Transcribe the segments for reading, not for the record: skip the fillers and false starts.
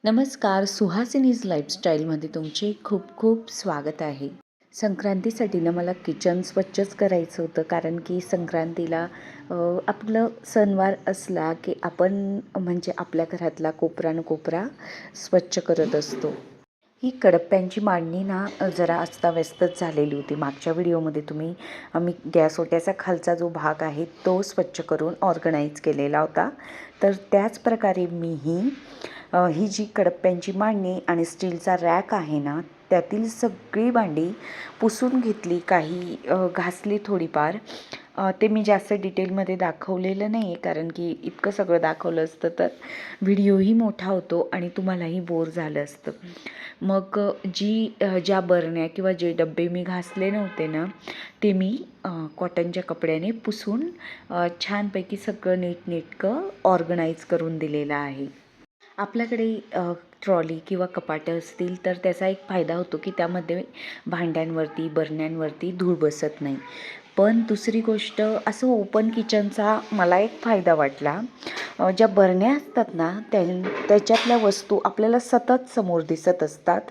नमस्कार, सुहासिनीज लाईफस्टाईलमध्ये तुमचे खूप खूप स्वागत आहे. संक्रांतीसाठी ना मला किचन स्वच्छच करायचं होतं, कारण की संक्रांतीला आपलं सणवार असला की आपण म्हणजे आपल्या घरातला कोपरा न कोपरा स्वच्छ करत असतो. ही कडप्प्यांची मांडणी ना जरा अस्ताव्यस्तच झालेली होती. मागच्या व्हिडिओमध्ये मी गॅस ओट्याचा खालचा जो भाग आहे तो स्वच्छ करून ऑर्गनाईज केलेला होता. तर त्याच प्रकारे ही जी कडप्प्यांची मांडणी आणि स्टीलचा रॅक आहे ना, त्यातील सगळी भांडी पुसून घेतली, काही घासली थोडीफार. ते मी जास्त डिटेलमध्ये दाखवलेलं नाही आहे, कारण की इतकं सगळं दाखवलं असतं तर व्हिडिओही मोठा होतो आणि तुम्हालाही बोर झालं असतं. मग ज्या बरण्या किंवा जे डब्बे मी घासले नव्हते ना, ते मी कॉटनच्या कपड्याने पुसून छानपैकी सगळं नीटनेटकं ऑर्गनाईज करून दिलेलं आहे. आपल्याकडे ट्रॉली किंवा कपाटं असतील तर त्याचा एक फायदा होतो की त्यामध्ये भांड्यांवरती बरण्यांवरती धूळ बसत नाही. पण दुसरी गोष्ट, असं ओपन किचनचा मला एक फायदा वाटला. ज्या बरण्या असतात ना त्याच्यातल्या वस्तू आपल्याला सतत समोर दिसत असतात.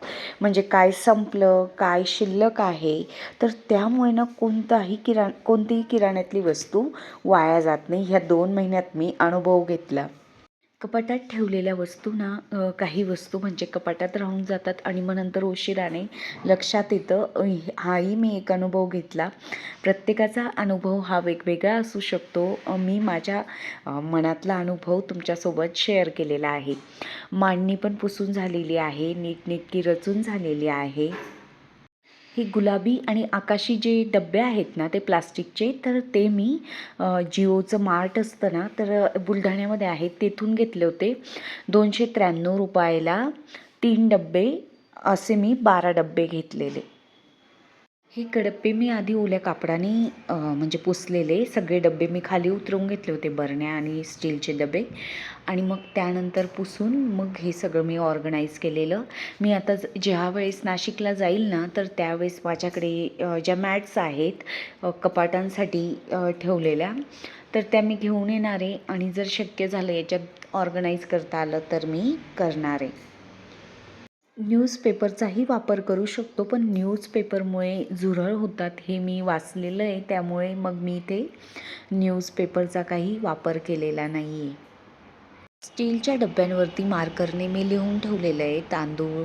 म्हणजे काय संपलं, काय शिल्लक आहे, तर त्यामुळे ना कोणतीही किराण्यातली वस्तू वाया जात नाही. ह्या 2 महिन्यात मी अनुभव घेतला. कपाटात ठेवलेल्या वस्तू ना, काही वस्तू म्हणजे कपाटात राहून जातात आणि मग नंतर उशिराने लक्षात येतं. हाही मी एक अनुभव घेतला. प्रत्येकाचा अनुभव हा वेगवेगळा असू शकतो. मी माझ्या मनातला अनुभव तुमच्यासोबत शेअर केलेला आहे. मांडणी पण पुसून झालेली आहे, नीटनेटकी रचून झालेली आहे. हे गुलाबी आणि आकाशी जे डबे आहेत ना ते प्लास्टिकचे, तर ते मी जिओचं मार्ट असतं ना, तर बुलढाण्यामध्ये आहे, तेथून घेतले होते. 293 रुपयाला 3 डब्बे, असे मी 12 डब्बे घेतलेले. हे कडप्पे मी आधी ओल्या कापडाने म्हणजे पुसलेले सगळे डबे मी खाली उतरवून घेतले होते, बरण्या आणि स्टीलचे डबे, आणि मग त्यानंतर पुसून मग हे सगळं मी ऑर्गनाईज केलेलं. मी आता ज्या वेळेस नाशिकला जाईल ना, तर त्यावेळेस माझ्याकडे ज्या मॅट्स आहेत कपाटांसाठी ठेवलेल्या, तर त्या मी घेऊन येणार आहे आणि जर शक्य झालं याच्यात ऑर्गनाईज करता आलं तर मी करणार आहे. न्यूजपेपरचाही वापर करू शकतो, पण न्यूजपेपरमुळे झुरळ होतात हे मी वाचलेलं आहे, त्यामुळे मग मी इथे न्यूजपेपरचा काही वापर केलेला नाही आहे. स्टीलच्या डब्यांवरती मार्करने मी लिहून ठेवलेलं आहे तांदूळ,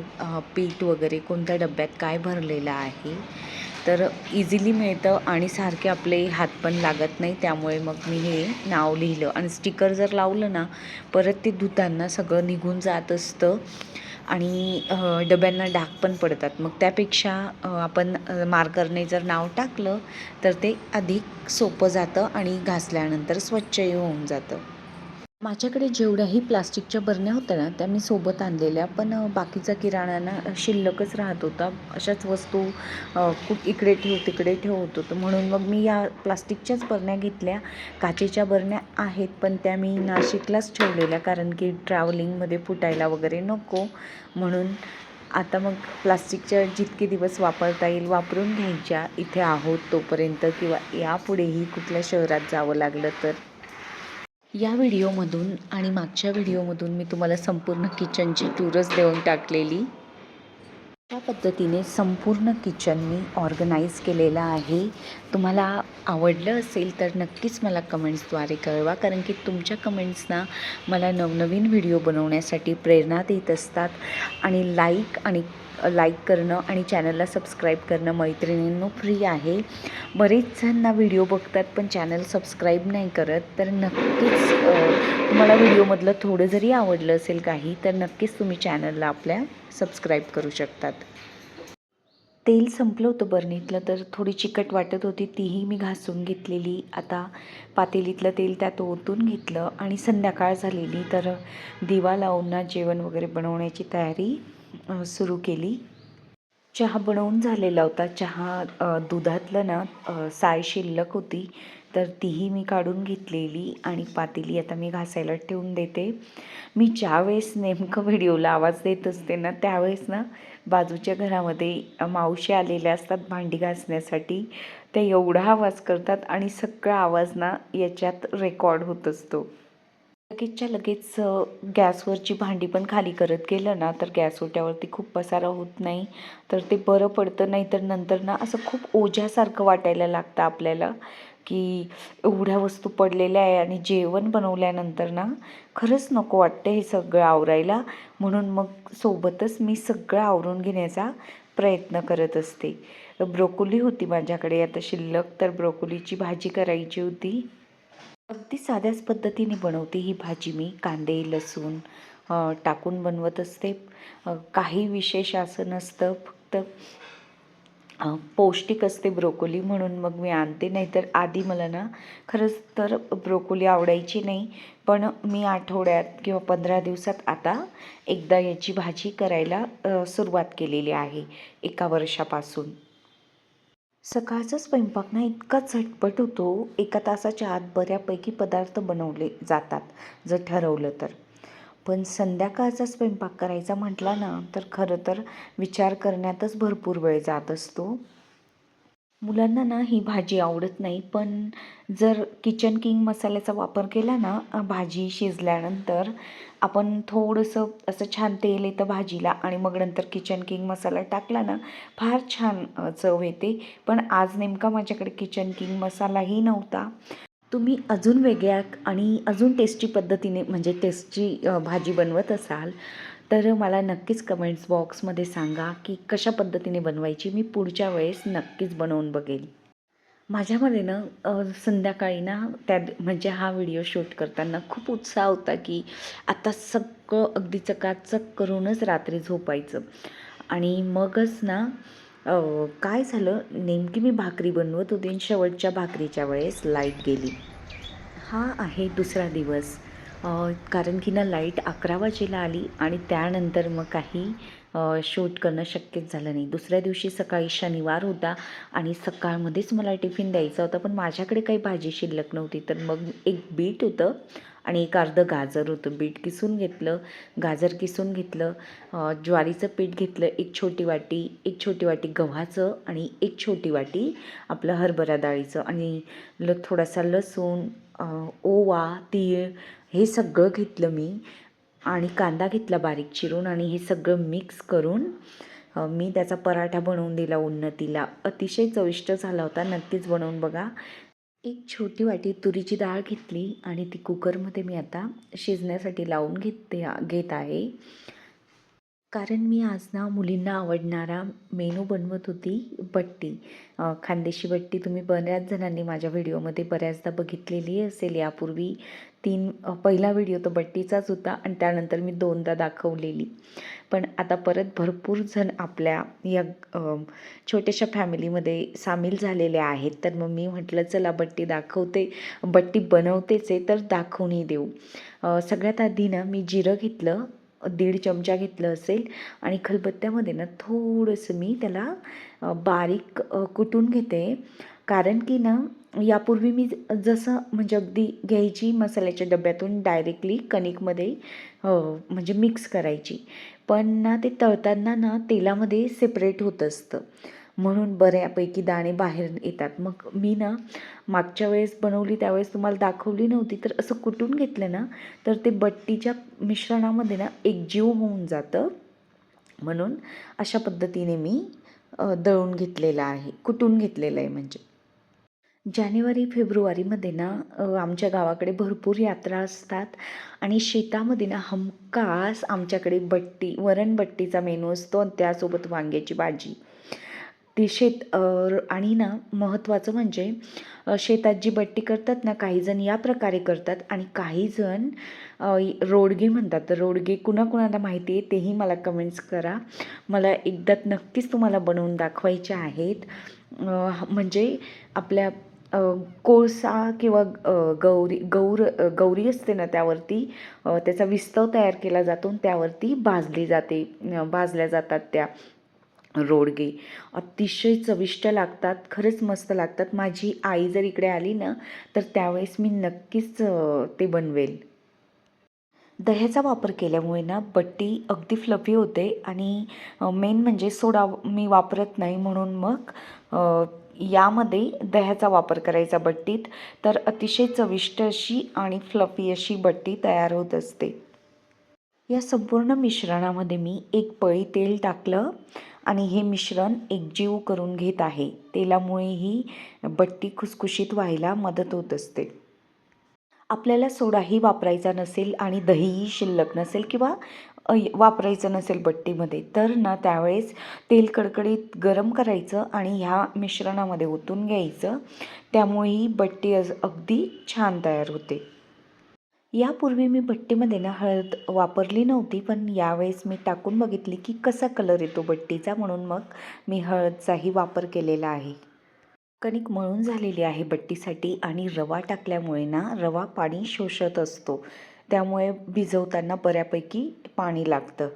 पीठ वगैरे कोणत्या डब्यात काय भरलेलं आहे, तर इझिली मिळतं आणि सारखे आपले हात पण लागत नाही. त्यामुळे मग मी हे नाव लिहिलं आणि स्टिकर जर लावलं ना, परत ते धुताना सगळं निघून जात असतं आणि डब्यांना डाग पण पडतात. मग त्यापेक्षा आपण मार्करने जर नाव टाकलं तर ते अधिक सोपं जातं आणि घासल्यानंतर स्वच्छही होऊन जातं. माझ्याकडे जेवढ्याही प्लास्टिकच्या बरण्या होत्या ना, त्या मी सोबत आणलेल्या, पण बाकीचा किराणा ना शिल्लकच राहत होता. अशाच वस्तू इकडे ठेव तिकडे ठेव होत होतं, म्हणून मग मी या प्लास्टिकच्याच बरण्या घेतल्या. काचेच्या बरण्या आहेत, पण त्या मी नाशिकलाच ठेवलेल्या, कारण की ट्रॅव्हलिंगमध्ये फुटायला वगैरे नको म्हणून. आता मग प्लास्टिकच्या जितके दिवस वापरता येईल वापरून घ्यायच्या इथे आहोत तोपर्यंत, किंवा यापुढेही कुठल्या शहरात जावं लागलं तर. या व्हिडिओमधून आणि मागच्या व्हिडिओमधून मी तुम्हाला संपूर्ण किचनची टूरच देऊन टाकलेली. त्या पद्धतीने संपूर्ण किचन मी ऑर्गनाईज केलेलं आहे. तुम्हाला आवडलं असेल तर नक्कीच मला कमेंट्सद्वारे कळवा, कारण की तुमच्या कमेंट्सना मला नवनवीन व्हिडिओ बनवण्यासाठी प्रेरणा देत असतात. आणि लाईक करणं आणि चॅनलला सबस्क्राईब करणं मैत्रिणींनो फ्री आहे. बरेच जण व्हिडिओ बघतात पण चॅनल सबस्क्राईब नाही करत, तर नक्कीच तुम्हाला व्हिडिओमधलं थोडं जरी आवडलं असेल काही, तर नक्कीच तुम्ही चॅनलला आपल्या सबस्क्राईब करू शकतात. तेल संपलं होतं बरणीतलं, तर थोडी चिकट वाटत होती, तीही मी घासून घेतलेली. आता पातेलीतलं तेल त्यात ओतून घेतलं आणि संध्याकाळ झालेली, तर दिवा लावून ना जेवण वगैरे बनवण्याची तयारी सुरू केली. चहा बनवून झालेला होता. दुधातलं ना साय शिल्लक होती, तर तीही मी काढून घेतलेली आणि पातेली आता मी घासायला ठेवून देते. मी ज्यावेळेस नेमकं व्हिडिओला आवाज देत असते ना, त्यावेळेस ना बाजूच्या घरामध्ये मावशी आलेल्या असतात भांडी घासण्यासाठी. त्या एवढा आवाज करतात आणि सगळा आवाज ना याच्यात रेकॉर्ड होत असतो. लगेचच्या लगेच गॅसवरची भांडी पण खाली करत गेलं ना तर गॅस ओट्यावरती खूप पसारा होत नाही, तर ते बरं पडतं. नाही तर नंतर ना असं खूप ओझ्यासारखं वाटायला लागतं आपल्याला, की एवढ्या वस्तू पडलेल्या आहे आणि जेवण बनवल्यानंतर ना खरंच नको वाटतं हे सगळं आवरायला. म्हणून मग सोबतच मी सगळं आवरून घेण्याचा प्रयत्न करत असते. ब्रोकोली होती माझ्याकडे आता शिल्लक, तर ब्रोकोलीची भाजी करायची होती. अगदी साध्याच पद्धतीने बनवते ही भाजी मी. कांदे लसूण टाकून बनवत असते. काही विशेष असं नसतं, फक्त पौष्टिक असते ब्रोकोली म्हणून मग मी आणते. नाहीतर आधी मला ना खरंच तर ब्रोकोली आवडायची नाही, पण मी आठवड्यात किंवा 15 दिवसात आता एकदा याची भाजी करायला सुरुवात केलेली आहे 1 वर्षापासून. सकाळचा स्वयंपाक ना इतका झटपट होतो, 1 तासाच्या आत बऱ्यापैकी पदार्थ बनवले जातात जर ठरवलं तर. पण संध्याकाळचा स्वयंपाक करायचा म्हटला ना तर खरं तर विचार करण्यातच भरपूर वेळ जात असतो. मुलांना ना ही भाजी आवडत नाही, पण जर किचन किंग मसाल्याचा वापर केला ना भाजी शिजल्यानंतर, आपण थोडंसं असं छान तेल येतं भाजीला आणि मग नंतर किचन किंग मसाला टाकला ना फार छान चव येते. पण आज नेमका माझ्याकडे किचन किंग मसालाही नव्हता. तुम्ही अजून वेगळ्या आणि अजून टेस्टी पद्धतीने म्हणजे टेस्टी भाजी बनवत असाल तर मला नक्कीच कमेंट्स बॉक्समध्ये सांगा की कशा पद्धतीने बनवायची. मी पुढच्या वेळेस नक्कीच बनवून बघेल. माझ्यामध्ये ना संध्याकाळी ना म्हणजे हा व्हिडिओ शूट करताना खूप उत्साह होता की आता सगळं अगदी चकाचक करूनच रात्री झोपायचं. आणि मगच ना काय झालं, नेमकी मी भाकरी बनवत होते आणि शेवटच्या भाकरीच्या वेळेस लाईट गेली. हा आहे दुसरा दिवस. कारण की ना लाईट 11 वाजेला आली आणि त्यानंतर मग काही शूट करणं शक्यच झालं नाही. दुसऱ्या दिवशी सकाळी शनिवार होता आणि सकाळमध्येच मला टिफिन द्यायचा होता, पण माझ्याकडे काही भाजी शिल्लक नव्हती. तर मग एक बीट होतं आणि एक अर्धं गाजर होतं. बीट किसून घेतलं, गाजर किसून घेतलं, ज्वारीचं पीठ घेतलं 1 छोटी वाटी गव्हाचं आणि 1 छोटी वाटी आपलं हरभरा डाळीचं आणि थोडासा लसूण, ओवा, तीळ हे सगळं घेतलं मी आणि कांदा घेतला बारीक चिरून आणि हे सगळं मिक्स करून मी त्याचा पराठा बनवून दिला उन्नतीला. अतिशय चविष्ट झाला होता. नक्कीच बनवून बघा. 1 छोटी वाटी तुरीची डाळ घेतली आणि ती कुकरमध्ये मी आता शिजण्यासाठी लावून घेत आहे. कारण मी आज ना मुलींना आवडणारा मेनू बनवत होती, बट्टी. खानदेशी बट्टी तुम्ही बऱ्याच जणांनी माझ्या व्हिडिओमध्ये बऱ्याचदा बघितलेली असेल यापूर्वी. पहिला व्हिडिओ तो बट्टीचाच होता आणि त्यानंतर मी 2दा दाखवलेली. पण आता परत भरपूर जण आपल्या या छोट्याशा फॅमिलीमध्ये सामील झालेले आहेत. तर मग मी म्हटलं चला बट्टी दाखवते, बट्टी बनवतेच आहे तर दाखवूनही देऊ. सगळ्यात आधी ना मी जिरं घेतलं, 1.5 चमचा घेतलं असेल आणि खलबत्त्यामध्ये ना थोडंसं मी त्याला बारीक कुटून घेते. कारण की ना यापूर्वी मी जसं म्हणजे अगदी घ्यायची मसाल्याच्या डब्यातून डायरेक्टली कणिकमध्ये म्हणजे मिक्स करायची, पण ना ते तळताना ना तेलामध्ये सेपरेट होत असतं, म्हणून बऱ्यापैकी दाणे बाहेर येतात. मग मी ना मागच्या वेळेस बनवली त्यावेळेस तुम्हाला दाखवली नव्हती, तर असं कुटून घेतलं ना तर ते बट्टीच्या मिश्रणामध्ये ना एकजीव होऊन जातं. म्हणून अशा पद्धतीने मी दळून घेतलेलं आहे, कुटून घेतलेलं आहे. म्हणजे जानेवारी फेब्रुवारीमध्ये ना आमच्या गावाकडे भरपूर यात्रा असतात आणि शेतामध्ये ना हमखास आमच्याकडे वरणबट्टीचा मेनू असतो आणि त्यासोबत वांग्याची भाजी. ती आणि ना महत्त्वाचं म्हणजे शेतात जी बट्टी करतात ना, काहीजण या प्रकारे करतात आणि काहीजण रोडगे म्हणतात. तर रोडगे कुणाकुणाला माहिती आहे तेही मला कमेंट्स करा. मला एकदा नक्कीच तुम्हाला बनवून दाखवायचे आहेत. म्हणजे आपल्या कोळसा किंवा गौरी असते ना त्यावरती त्याचा विस्तव तयार केला जातो आणि त्यावरती भाजल्या जातात त्या रोडगे. अतिशय चविष्ट लागतात, खरंच मस्त लागतात. माझी आई जर इकडे आली ना तर त्यावेळेस मी नक्कीच ते बनवेल. दह्याचा वापर केल्यामुळे ना बट्टी अगदी फ्लफी होते आणि मेन म्हणजे सोडा मी वापरत नाही, म्हणून मग यामध्ये दह्याचा वापर करायचा बट्टीत, तर अतिशय चविष्ट अशी आणि फ्लफी अशी बट्टी तयार होत असते. या संपूर्ण मिश्रणामध्ये मी 1 पळी तेल टाकलं आणि हे मिश्रण एकजीव करून घेत आहे. तेलामुळे ही बट्टी खुसखुशीत व्हायला मदत होत असते. आपल्याला सोडाही वापरायचा नसेल आणि दहीही शिल्लक नसेल किंवा वापरायचं नसेल बट्टीमध्ये, तर ना त्यावेळेस तेल कडकडीत गरम करायचं आणि ह्या मिश्रणामध्ये ओतून घ्यायचं. त्यामुळे ही बट्टी अगदी छान तयार होते. यापूर्वी मी बट्टीमध्ये ना हळद वापरली नव्हती, पण यावेळेस मी टाकून बघितली की कसा कलर येतो बट्टीचा, म्हणून मग मी हळदचाही वापर केलेला आहे. कणिक मळून झालेली आहे बट्टीसाठी आणि रवा टाकल्यामुळे ना रवा पाणी शोषत असतो, त्यामुळे भिजवताना बऱ्यापैकी पाणी लागतं.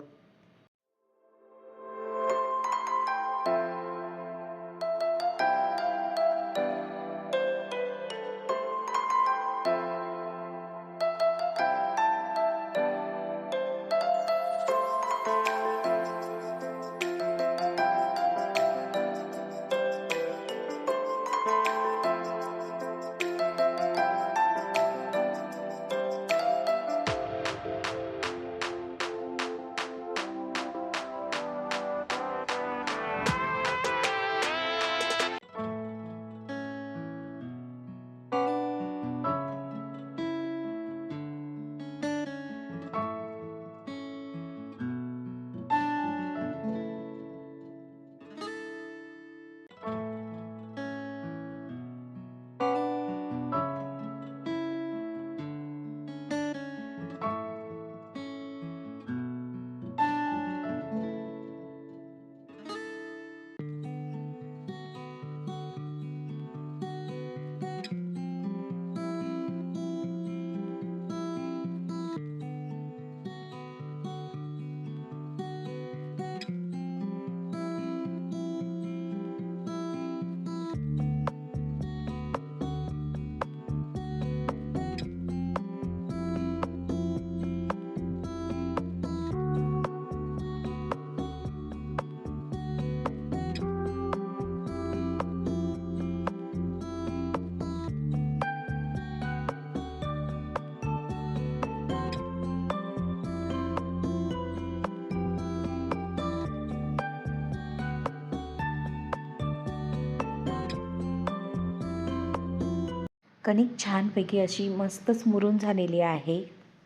कणिक छानपैकी अशी मस्तच मुरून झालेली आहे.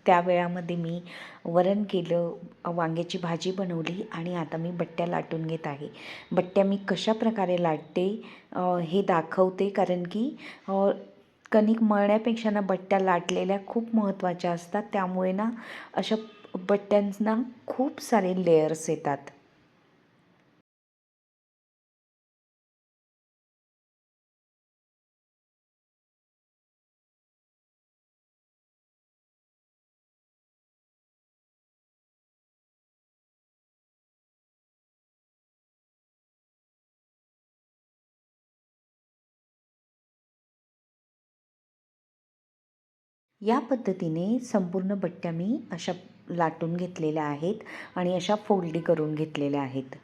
त्या वेळामध्ये मी वरण केलं, वांग्याची भाजी बनवली आणि आता मी बट्ट्या लाटून घेत आहे. बट्ट्या मी कशाप्रकारे लाटते हे दाखवते, कारण की कणिक मळण्यापेक्षा ना बट्ट्या लाटलेल्या खूप महत्त्वाच्या असतात. त्यामुळे ना अशा बट्ट्यांना खूप सारे लेयर्स येतात. या पद्धतीने संपूर्ण बट्ट्या मी अशा लाटून घेतलेल्या आहेत आणि अशा फोल्डी करून घेतलेल्या आहेत.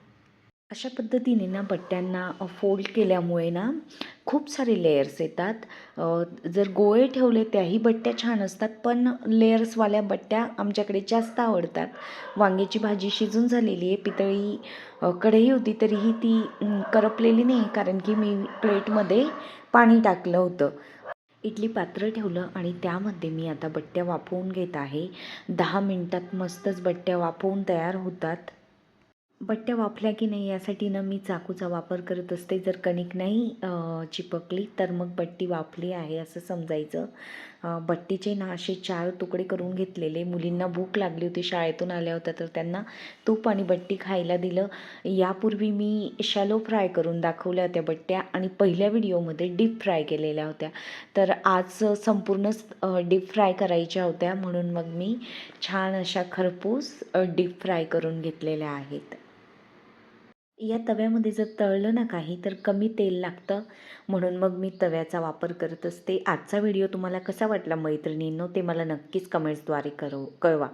अशा पद्धतीने ना बट्ट्यांना फोल्ड केल्यामुळे ना खूप सारे लेयर्स येतात. जर गोळे ठेवले त्याही बट्ट्या छान असतात, पण लेयर्सवाल्या बट्ट्या आमच्याकडे जास्त आवडतात. वांग्याची भाजी शिजून झालेली आहे. पितळी कढई होती, तरीही ती करपलेली नाही, कारण की मी प्लेटमध्ये पाणी टाकलं होतं. इडली पात्र ठेवलं आणि त्यामध्ये मी आता बट्ट्या वाफवून घेत आहे. 10 मिनिटात मस्तच बट्ट्या वाफवून तयार होतात. बट्ट्या वाफल्या की नाही यासाठी ना मी चाकूचा वापर करत असते. जर कणिक नाही चिपकली तर मग बट्टी वाफली आहे असं समजायचं. बट्टीचे ना असे 4 तुकडे करून घेतलेले. मुलींना भूक लागली होती, शाळेतून आल्या होत्या, तर त्यांना तूप आणि बट्टी खायला दिलं. यापूर्वी मी शॅलो फ्राय करून दाखवल्या होत्या बट्ट्या आणि पहिल्या व्हिडिओमध्ये डीप फ्राय केलेल्या होत्या. तर आज संपूर्णच डीप फ्राय करायच्या होत्या, म्हणून मग मी छान अशा खरपूस डीप फ्राय करून घेतलेल्या आहेत. या तव्यामध्ये जर तळलं ना काही तर कमी तेल लागतं, म्हणून मग मी तव्याचा वापर करत असते. आजचा व्हिडिओ तुम्हाला कसा वाटला मैत्रिणींनो, ते मला नक्कीच कमेंट्सद्वारे कळवा.